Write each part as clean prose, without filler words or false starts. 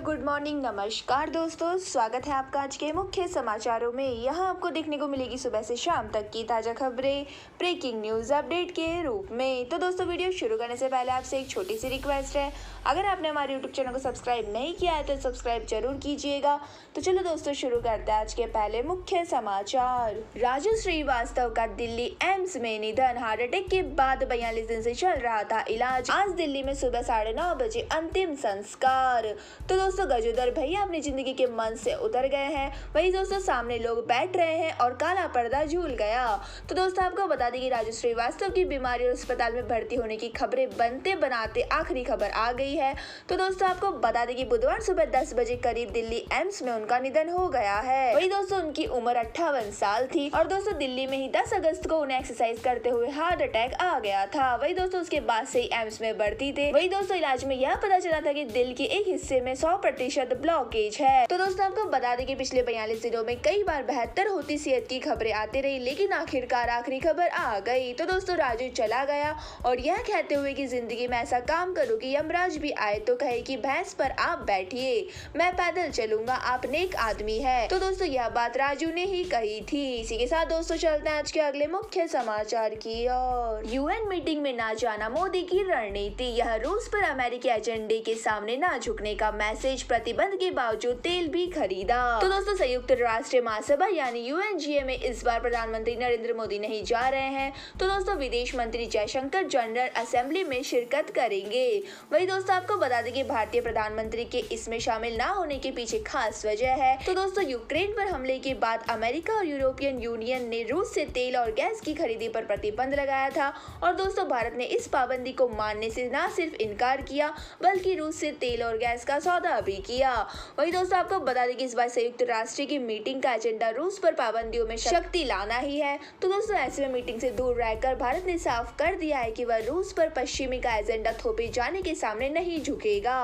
Good morning, नमस्कार दोस्तों, स्वागत है आपका आज के मुख्य समाचारों में। यहाँ आपको देखने को मिलेगी सुबह से शाम तक की ताज़ा खबरें ब्रेकिंग न्यूज़ अपडेट के रूप में। तो दोस्तों, वीडियो शुरू करने से पहले आपसे एक छोटी सी रिक्वेस्ट है, अगर आपने हमारे यूट्यूब चैनल को सब्सक्राइब नहीं किया है तो सब्सक्राइब जरूर कीजिएगा। तो चलो दोस्तों, शुरू करते हैं आज के पहले मुख्य समाचार। राजू श्रीवास्तव का दिल्ली एम्स में निधन। हार्ट अटैक के बाद 42 दिन से चल रहा था इलाज। आज दिल्ली में सुबह 9:30 बजे अंतिम संस्कार। तो दोस्तों, गजोदर भैया अपनी जिंदगी के मंच से उतर गए हैं। वही दोस्तों, सामने लोग बैठ रहे हैं और काला पर्दा झूल गया। तो दोस्तों, आपको बता दें कि राजू श्रीवास्तव की बीमारी और अस्पताल में भर्ती होने की खबरें बनते बनाते आखिरी खबर आ गई है। तो दोस्तों, आपको बता दें कि बुधवार सुबह 10 बजे करीब दिल्ली एम्स में उनका निधन हो गया है। वही दोस्तों, उनकी उम्र 58 साल थी और दोस्तों, दिल्ली में ही 10 अगस्त को उन्हें एक्सरसाइज करते हुए हार्ट अटैक आ गया था। वही दोस्तों, उसके बाद से ही एम्स में भर्ती थे। वही दोस्तों, इलाज में यह पता चला था कि दिल के एक हिस्से में 100% ब्लॉकेज है। तो दोस्तों, आपको बता दें कि पिछले 42 दिनों में कई बार बेहतर होती सेहत की खबरें आती रही, लेकिन आखिरकार आखिरी खबर आ गई। तो दोस्तों, राजू चला गया और यह कहते हुए कि जिंदगी में ऐसा काम करो कि यमराज भी आए तो कहे कि भैंस पर आप बैठिए, मैं पैदल चलूंगा, आप नेक आदमी है। तो दोस्तों, यह बात राजू ने ही कही थी। इसी के साथ दोस्तों, चलते हैं आज के अगले मुख्य समाचार की ओर। यूएन मीटिंग में ना जाना मोदी की रणनीति। यह रूस पर अमेरिकी एजेंडे के सामने ना झुकने का मैसेज। प्रतिबंध के बावजूद तेल भी खरीदा। तो दोस्तों, संयुक्त राष्ट्र महासभा यानी यूएनजीए में इस बार प्रधानमंत्री नरेंद्र मोदी नहीं जा रहे हैं। तो दोस्तों, विदेश मंत्री जयशंकर जनरल असेंबली में शिरकत करेंगे। वही दोस्तों, आपको बता दें कि भारतीय प्रधानमंत्री के इसमें शामिल ना होने के पीछे खास वजह है। तो दोस्तों, यूक्रेन पर हमले के बाद अमेरिका और यूरोपियन यूनियन ने रूस से तेल और गैस की खरीदी पर प्रतिबंध लगाया था और दोस्तों, भारत ने इस पाबंदी को मानने से न सिर्फ इनकार किया बल्कि रूस से तेल और गैस का सौदा भी किया। वही दोस्तों, आपको बता दें कि इस बार संयुक्त राष्ट्र की मीटिंग का एजेंडा रूस पर पाबंदियों में शक्ति लाना ही है। तो दोस्तों, ऐसे में मीटिंग से दूर रहकर भारत ने साफ कर दिया है कि वह रूस पर पश्चिमी का एजेंडा थोपे जाने के सामने नहीं झुकेगा।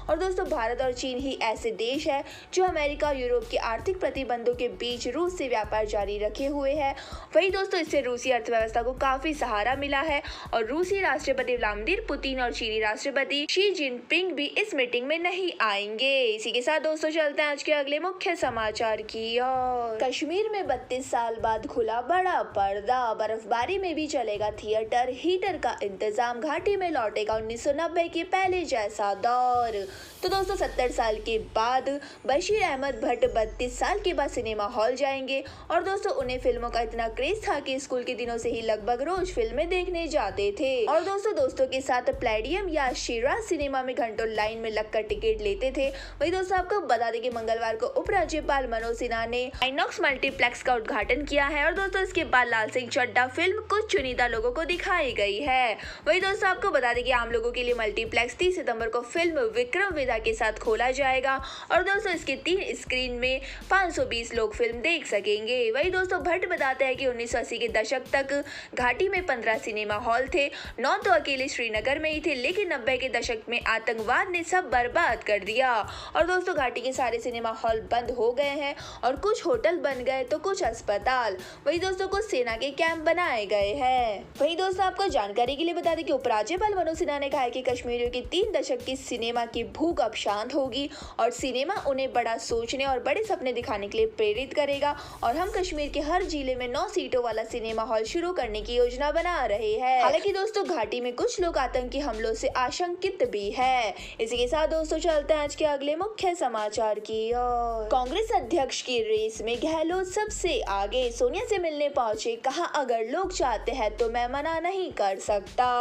और दोस्तों, भारत और चीन ही ऐसे देश है जो अमेरिका और यूरोप के आर्थिक प्रतिबंधों के बीच रूस से व्यापार जारी रखे हुए है। वही दोस्तों, इससे रूसी अर्थव्यवस्था को काफी सहारा मिला है और रूसी राष्ट्रपति व्लादिमीर पुतिन और चीनी राष्ट्रपति शी जिनपिंग भी इस मीटिंग में नहीं आएंगे। इसी के साथ दोस्तों, चलते हैं आज के अगले मुख्य समाचार की ओर। कश्मीर में 32 साल बाद खुला बड़ा पर्दा। बर्फबारी में भी चलेगा थिएटर, हीटर का इंतजाम, घाटी में लौटेगा 1990 के पहले जैसा दौर। तो दोस्तों, 70 साल के बाद बशीर अहमद भट्ट 32 साल के बाद सिनेमा हॉल जाएंगे और दोस्तों, उन्हें फिल्मों का इतना क्रेज था कि स्कूल के दिनों से ही लगभग रोज फिल्में देखने जाते थे और दोस्तों के साथ प्लेडियम या शिराज सिनेमा में घंटों लाइन में लगकर टिकट लेते थे। वही दोस्तों, आपको बता दें कि मंगलवार को उपराज्यपाल मनोज सिन्हा ने आइनॉक्स मल्टीप्लेक्स का उद्घाटन किया है और दोस्तों, इसके बाद लाल सिंह चड्ढा फिल्म कुछ चुनिंदा लोगों को दिखाई गई है। वही दोस्तों, आपको बता दें कि आम लोगों के लिए मल्टीप्लेक्स 30 सितंबर को फिल्म विक्रम वेदा के साथ खोला जाएगा और दोस्तों, इसके 3 स्क्रीन में 520 लोग फिल्म देख सकेंगे। वही दोस्तों, भट्ट बताते हैं कि 1980 के दशक तक घाटी में 15 सिनेमा हॉल थे, 9 तो अकेले श्रीनगर में ही थे, लेकिन 90 के दशक में आतंकवाद ने सब बर्बाद कर दिया और दोस्तों, घाटी के सारे सिनेमा हॉल बंद हो गए हैं और कुछ होटल बन गए तो कुछ अस्पताल, वही दोस्तों कुछ सेना के कैंप बनाए गए हैं। वही दोस्तों, आपको जानकारी के लिए बता दें कि उपराज्यपाल मनोज सिन्हा ने कहा है कि कश्मीरियों की 3 दशक की सिनेमा की भूख अब शांत होगी और सिनेमा उन्हें बड़ा सोचने और बड़े सपने दिखाने के लिए प्रेरित करेगा और हम कश्मीर के हर जिले में 9 सीटों वाला सिनेमा हॉल शुरू करने की योजना बना रहे हैं। हालांकि दोस्तों, घाटी में कुछ लोग आतंकी हमलों से आशंकित भी है। इसी के साथ दोस्तों, चलते हैं आज के अगले मुख्य समाचार की ओर। कांग्रेस अध्यक्ष की रेस में गहलोत सबसे आगे। सोनिया से मिलने पहुंचे, कहा अगर लोग चाहते हैं तो मैं मना नहीं कर सकता।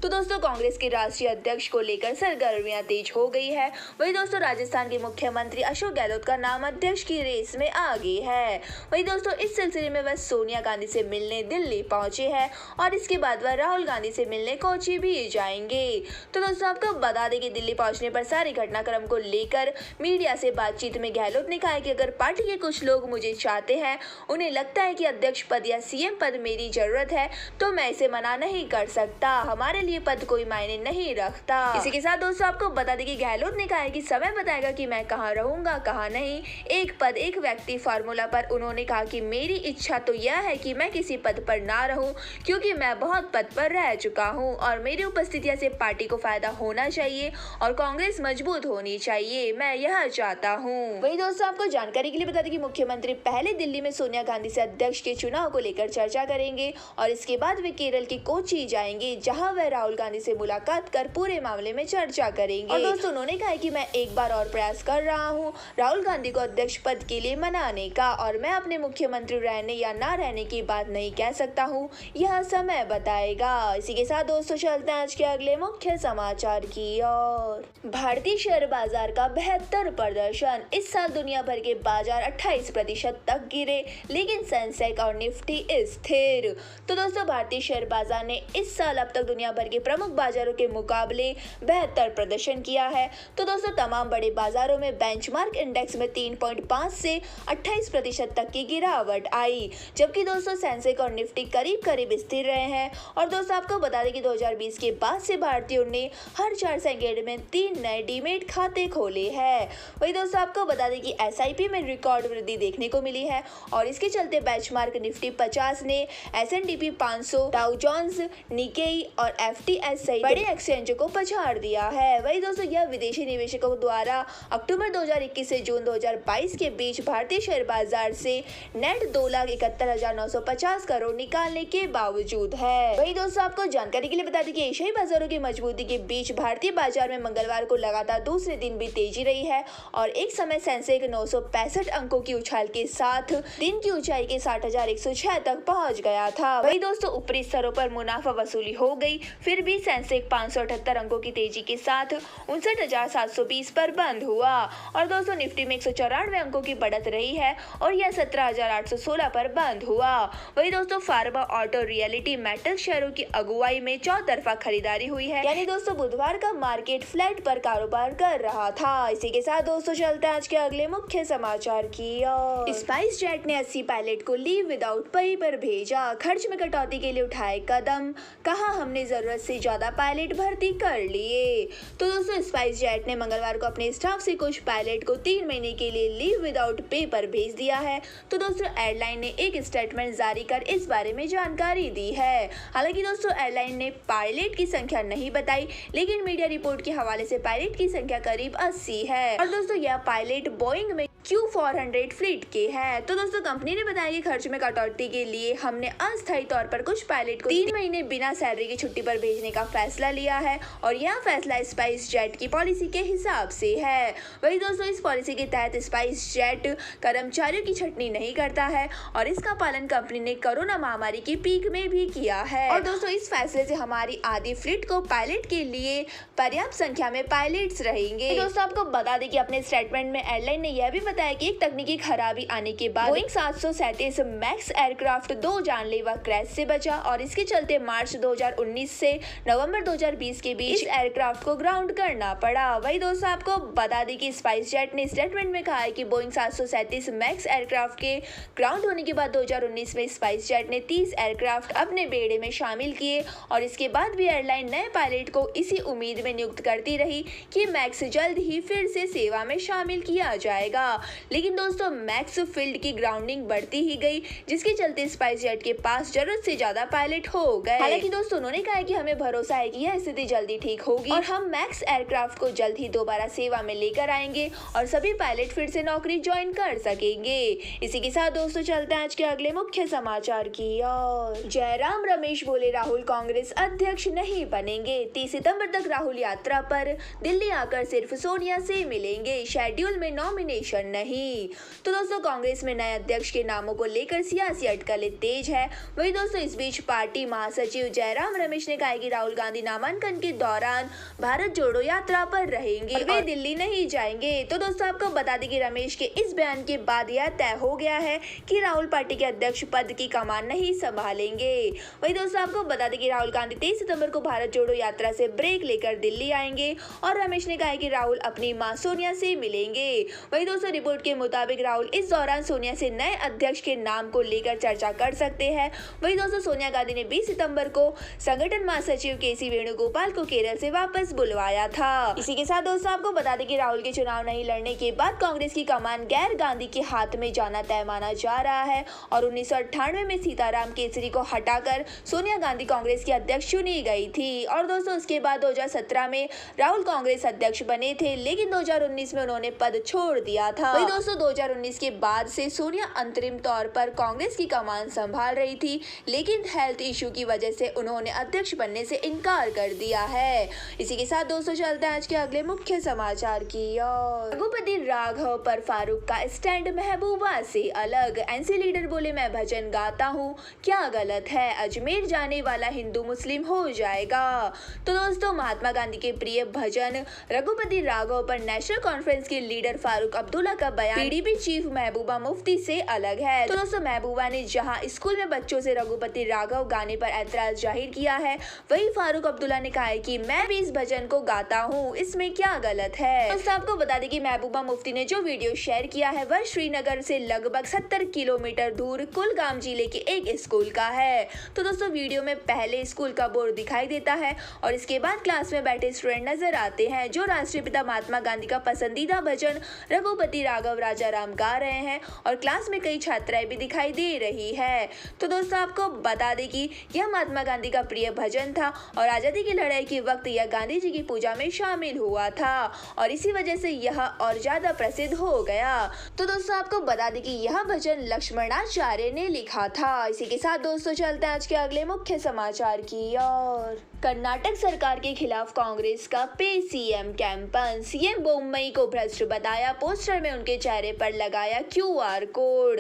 तो दोस्तों, कांग्रेस के राष्ट्रीय अध्यक्ष को लेकर सरगर्मियां तेज हो गई है। वही दोस्तों, राजस्थान के मुख्यमंत्री अशोक गहलोत का नाम अध्यक्ष की रेस में आगे है। वही दोस्तों, इस सिलसिले में वह सोनिया गांधी से मिलने दिल्ली पहुंचे हैं और इसके बाद वह राहुल गांधी से मिलने कोची भी जाएंगे। तो दोस्तों, आपको बता दें कि दिल्ली पहुंचने पर सारे घटनाक्रम को लेकर मीडिया से बातचीत में गहलोत ने कहा कि अगर पार्टी के कुछ लोग मुझे चाहते हैं, उन्हें लगता है कि अध्यक्ष पद या सीएम पद मेरी जरूरत है, तो मैं इसे मना नहीं कर सकता। हमारे लिए पद कोई मायने नहीं रखता। इसी के साथ दोस्तों, आपको बता दें कि गहलोत ने कहा है कि समय बताएगा कि मैं कहाँ रहूंगा कहाँ नहीं। एक पद एक व्यक्ति फार्मूला पर उन्होंने कहा कि मेरी इच्छा तो यह है कि मैं किसी पद पर ना रहूं, क्योंकि मैं बहुत पद पर रह चुका हूं और मेरी उपस्थिति से पार्टी को फायदा होना चाहिए और कांग्रेस मजबूत होनी होनी चाहिए, मैं यह चाहता हूँ। वही दोस्तों आपको जानकारी के लिए बता दें कि मुख्यमंत्री पहले दिल्ली में सोनिया गांधी से अध्यक्ष के चुनाव को लेकर चर्चा करेंगे और इसके बाद वे केरल की कोच्चि जाएंगे, जहां वह राहुल गांधी से मुलाकात कर पूरे मामले में चर्चा करेंगे। और दोस्तों उन्होंने कहा कि मैं एक बार और प्रयास कर रहा हूं राहुल गांधी को अध्यक्ष पद के लिए मनाने का, और मैं अपने मुख्यमंत्री रहने या ना रहने की बात नहीं कह सकता हूं, यह समय बताएगा। इसी के साथ दोस्तों चलते हैं आज के अगले मुख्य समाचार की ओर। भारतीय शेयर बाजार का बेहतर प्रदर्शन। इस साल दुनिया भर के बाजार 28% तक गिरे, लेकिन सेंसेक्स और निफ्टी स्थिर। तो दोस्तों भारतीय शेयर बाजार ने इस साल अब तक दुनिया भर के प्रमुख बाजारों के मुकाबले बेहतर प्रदर्शन किया है। तो दोस्तों तमाम बड़े बाजारों में बेंचमार्क इंडेक्स में 3.5 से 28% तक की गिरावट आई, जबकि दोस्तों सेंसेक्स और निफ्टी करीब करीब स्थिर रहे हैं। और दोस्तों आपको बता दें कि 2020 के बाद से भारतीयों ने हर 4 सेकंड में 3 नए डीमेट खाते खोले हैं। वही दोस्तों आपको बता दें कि SIP में रिकॉर्ड वृद्धि देखने को मिली है और इसके चलते बेंचमार्क निफ्टी 50 ने S&P 500, डाउ जोन्स, निकेई और FTSE सहित बड़े एक्सचेंजों को पछाड़ दिया है। वही दोस्तों यह विदेशी निवेशकों द्वारा अक्टूबर 2021 से जून 2022 के बीच भारतीय शेयर बाजार से नेट 2,71,950 करोड़ निकालने के बावजूद है। वही दोस्तों आपको जानकारी के लिए बता दें कि एशियाई बाजारों की मजबूती के बीच भारतीय बाजार में मंगलवार को लगातार दूसरे दिन भी तेजी रही है और एक समय सेंसेक्स 965 अंकों की उछाल के साथ दिन की ऊंचाई के 60,106 तक पहुंच गया था। वही दोस्तों ऊपरी स्तरों पर मुनाफा वसूली हो गई, फिर भी सेंसेक्स 578 अंकों की तेजी के साथ 59,720 पर बंद हुआ। और दोस्तों निफ्टी में 194 अंकों की बढ़त रही है और यह 17,816 पर बंद हुआ। वही दोस्तों फार्मा, ऑटो, रियलिटी, मेटल शेयरों की अगुवाई में चौतरफा खरीदारी हुई है, यानी दोस्तों बुधवार का मार्केट फ्लैट पर कारोबार कर रहा था। इसी के साथ दोस्तों चलते हैं आज के अगले मुख्य समाचार की ओर। स्पाइस जेट ने 80 पायलट को लीव विदाउट पे पर भेजा, खर्च में कटौती के लिए उठाए कदम, कहा हमने जरूरत से ज्यादा पायलट भर्ती कर लिए। तो दोस्तों स्पाइस जेट ने मंगलवार को अपने स्टाफ से कुछ पायलट को 3 महीने के लिए लीव विदाउट पे पर भेज दिया है। तो दोस्तों एयरलाइन ने एक स्टेटमेंट जारी कर इस बारे में जानकारी दी है। हालांकि दोस्तों एयरलाइन ने पायलट की संख्या नहीं बताई, लेकिन मीडिया रिपोर्ट के हवाले से पायलट की संख्या करीब 80 है। और दोस्तों यह पायलट बोइंग में Q400 फ्लीट के हैं। तो दोस्तों कंपनी ने बताया कि खर्च में कटौती के लिए हमने अस्थायी तौर पर कुछ पायलट को 3 महीने बिना सैलरी की छुट्टी पर भेजने का फैसला लिया है और यह फैसला स्पाइस जेट की पॉलिसी के हिसाब से है। वही दोस्तों इस पॉलिसी के तहत स्पाइस जेट कर्मचारियों की छटनी नहीं करता है और इसका पालन कंपनी ने कोरोना महामारी की पीक में भी किया है। और दोस्तों इस फैसले से हमारी आधी फ्लीट को पायलट के लिए पर्याप्त संख्या में पायलट्स रहेंगे। दोस्तों आपको बता दें कि अपने स्टेटमेंट में एयरलाइन ने यह भी बताया कि एक तकनीकी खराबी आने के बाद बोइंग 737 मैक्स एयरक्राफ्ट 2 जानलेवा क्रैश से बचा और इसके चलते मार्च 2019 से नवंबर 2020 के बीच इस एयरक्राफ्ट को ग्राउंड करना पड़ा। वही दोस्तों आपको बता दें कि स्पाइस जेट ने स्टेटमेंट में कहा है कि बोइंग 737 मैक्स एयरक्राफ्ट के ग्राउंड होने के बाद 2019 में स्पाइस जेट ने 30 एयरक्राफ्ट अपने बेड़े में शामिल किए और इसके बाद भी एयरलाइन नए पायलट को इसी उम्मीद में नियुक्त करती रही कि मैक्स जल्द ही फिर से सेवा में शामिल किया जाएगा। लेकिन दोस्तों मैक्स फील्ड की ग्राउंडिंग बढ़ती ही गई, जिसके चलते स्पाइस जेट के पास जरूरत से ज्यादा पायलट हो गए। हालांकि दोस्तों उन्होंने कहा है कि हमें भरोसा है कि यह स्थिति जल्दी ठीक होगी और हम मैक्स एयरक्राफ्ट को जल्द ही दोबारा सेवा में लेकर आएंगे और सभी पायलट फिर से नौकरी ज्वाइन कर सकेंगे। इसी के साथ दोस्तों चलते हैं आज के अगले मुख्य समाचार की ओर। जयराम रमेश बोले राहुल कांग्रेस अध्यक्ष नहीं बनेंगे, 30 सितंबर तक राहुल यात्रा पर, दिल्ली आकर सिर्फ सोनिया से मिलेंगे, शेड्यूल में नॉमिनेशन नहीं। तो दोस्तों कांग्रेस में नए अध्यक्ष के नामों को लेकर सियासी अटकलें तेज है। वही दोस्तों इस बीच पार्टी महासचिव जयराम रमेश ने कहा कि राहुल गांधी नामांकन के दौरान भारत जोड़ो यात्रा पर रहेंगे और वे दिल्ली नहीं जाएंगे। तो दोस्तों आपको बता दें कि रमेश के इस बयान के बाद यह तय हो गया है कि राहुल पार्टी के अध्यक्ष पद की कमान नहीं संभालेंगे। वही दोस्तों आपको बता दें कि राहुल गांधी 23 सितंबर को भारत जोड़ो यात्रा से ब्रेक लेकर दिल्ली आएंगे और रमेश ने कहा कि राहुल अपनी मां सोनिया से मिलेंगे। वही दोस्तों रिपोर्ट के मुताबिक राहुल इस दौरान सोनिया से नए अध्यक्ष के नाम को लेकर चर्चा कर सकते हैं। वहीं दोस्तों सोनिया गांधी ने 20 सितंबर को संगठन महासचिव केसी वेणुगोपाल को केरल से वापस बुलवाया था। इसी के साथ दोस्तों आपको बता दें कि राहुल के चुनाव नहीं लड़ने के बाद कांग्रेस की कमान गैर गांधी के हाथ में जाना तय माना जा रहा है और 1998 में सीताराम केसरी को हटाकर सोनिया गांधी कांग्रेस की अध्यक्ष चुनी गई थी। और दोस्तों उसके बाद 2017 में राहुल कांग्रेस अध्यक्ष बने थे, लेकिन 2019 में उन्होंने पद छोड़ दिया था। वहीं दोस्तों 2019 के बाद से सोनिया अंतरिम तौर पर कांग्रेस की कमान संभाल रही थी, लेकिन हेल्थ इशू की वजह से उन्होंने अध्यक्ष बनने से इनकार कर दिया है। इसी के साथ दोस्तों चलते हैं आज के अगले मुख्य समाचार की ओर। रघुपति राघव पर फारूक का स्टैंड महबूबा से अलग। एनसी लीडर बोले मैं भजन गाता हूँ, क्या गलत है, अजमेर जाने वाला हिंदू मुस्लिम हो जाएगा। तो दोस्तों महात्मा गांधी के प्रिय भजन रघुपति राघव पर नेशनल कॉन्फ्रेंस के लीडर फारूक अब्दुल्ला का बयान पीडीपी चीफ महबूबा मुफ्ती से अलग है। तो दोस्तों महबूबा ने जहां स्कूल में बच्चों से रघुपति राघव गाने पर ऐतराज जाहिर किया है, वहीं फारूक अब्दुल्ला ने कहा है कि मैं भी इस भजन को गाता हूं, इसमें क्या गलत है। दोस्तों आपको बता दें कि महबूबा मुफ्ती ने जो वीडियो शेयर किया है वह श्रीनगर से लगभग 70 किलोमीटर दूर कुलगाम जिले के एक स्कूल का है। तो दोस्तों वीडियो में पहले स्कूल का बोर्ड दिखाई देता है और इसके बाद क्लास में बैठे स्टूडेंट नजर आते हैं जो राष्ट्रीय पिता महात्मा गांधी का पसंदीदा भजन रघुपति राघव राजा राम गा रहे हैं और क्लास में कई छात्राएं भी दिखाई दे रही है। तो दोस्तों आपको बता दें कि यह महात्मा गांधी का प्रिय भजन था और आजादी की लड़ाई के वक्त यह गांधी जी की पूजा में शामिल हुआ था और इसी वजह से यह और ज्यादा प्रसिद्ध हो गया। तो दोस्तों आपको बता दें कि यह भजन लक्ष्मणाचार्य ने लिखा था। इसी के साथ दोस्तों चलते हैं आज के अगले मुख्य समाचार की ओर। कर्नाटक सरकार के खिलाफ कांग्रेस का पे सीएम कैंपन। सीएम बोम्मई को भ्रष्ट बताया, पोस्टर में उनके चेहरे पर लगाया क्यूआर कोड।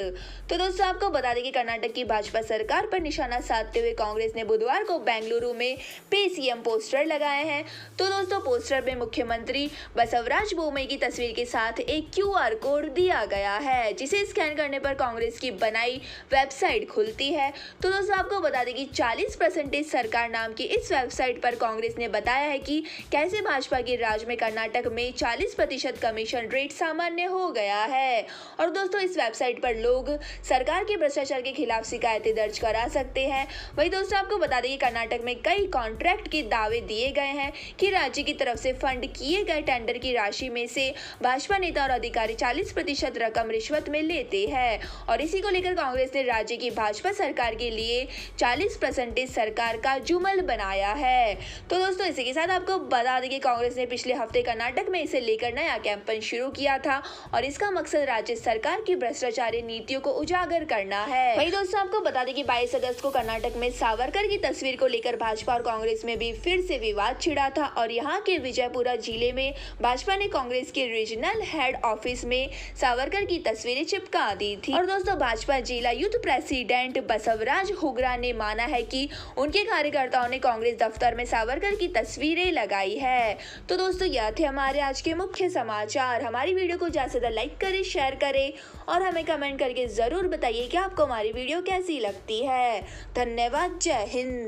तो दोस्तों आपको बता दें कि कर्नाटक की भाजपा सरकार पर निशाना साधते हुए कांग्रेस ने बुधवार को बेंगलुरु में पे सीएम पोस्टर लगाए हैं। तो दोस्तों पोस्टर में मुख्यमंत्री बसवराज बोम्मई की तस्वीर के साथ एक क्यूआर कोड दिया गया है, जिसे स्कैन करने पर कांग्रेस की बनाई वेबसाइट खुलती है। तो दोस्तों आपको बता दें कि 40% सरकार नाम की इस वेबसाइट पर कांग्रेस ने बताया है कि कैसे भाजपा के राज में कर्नाटक में 40% कमीशन रेट सामान्य हो गया है। और दोस्तों इस वेबसाइट पर लोग सरकार के भ्रष्टाचार के खिलाफ शिकायतें दर्ज करा सकते हैं। वहीं दोस्तों आपको बता दें कि कर्नाटक में कई कॉन्ट्रैक्ट के दावे दिए गए हैं कि राज्य की तरफ से फंड किए गए टेंडर की राशि में से भाजपा नेता और अधिकारी 40% रकम रिश्वत में लेते हैं और इसी को लेकर कांग्रेस ने राज्य की भाजपा सरकार के लिए 40% सरकार का जुमल बनाया है। तो दोस्तों इसी के साथ आपको बता दें कि कांग्रेस ने पिछले हफ्ते कर्नाटक में इसे लेकर नया कैंपेन शुरू किया था और इसका मकसद राज्य सरकार की भ्रष्टाचारी नीतियों को उजागर करना है। वहीं दोस्तों आपको बता दें कि 22 अगस्त को कर्नाटक में सावरकर की तस्वीर को लेकर भाजपा और कांग्रेस में भी फिर से विवाद छिड़ा था और यहाँ के विजयपुरा जिले में भाजपा ने कांग्रेस के रीजनल हेड ऑफिस में सावरकर की तस्वीरें चिपका दी थी। और दोस्तों भाजपा जिला यूथ प्रेसिडेंट बसवराज हुगरा ने माना है कि उनके कार्यकर्ताओं ने कांग्रेस दफ्तर में सावरकर की तस्वीरें लगाई है। तो दोस्तों यह थे हमारे आज के मुख्य समाचार। हमारी वीडियो को ज्यादा से ज्यादा लाइक करें, शेयर करें और हमें कमेंट करके जरूर बताइए कि आपको हमारी वीडियो कैसी लगती है। धन्यवाद। जय हिंद।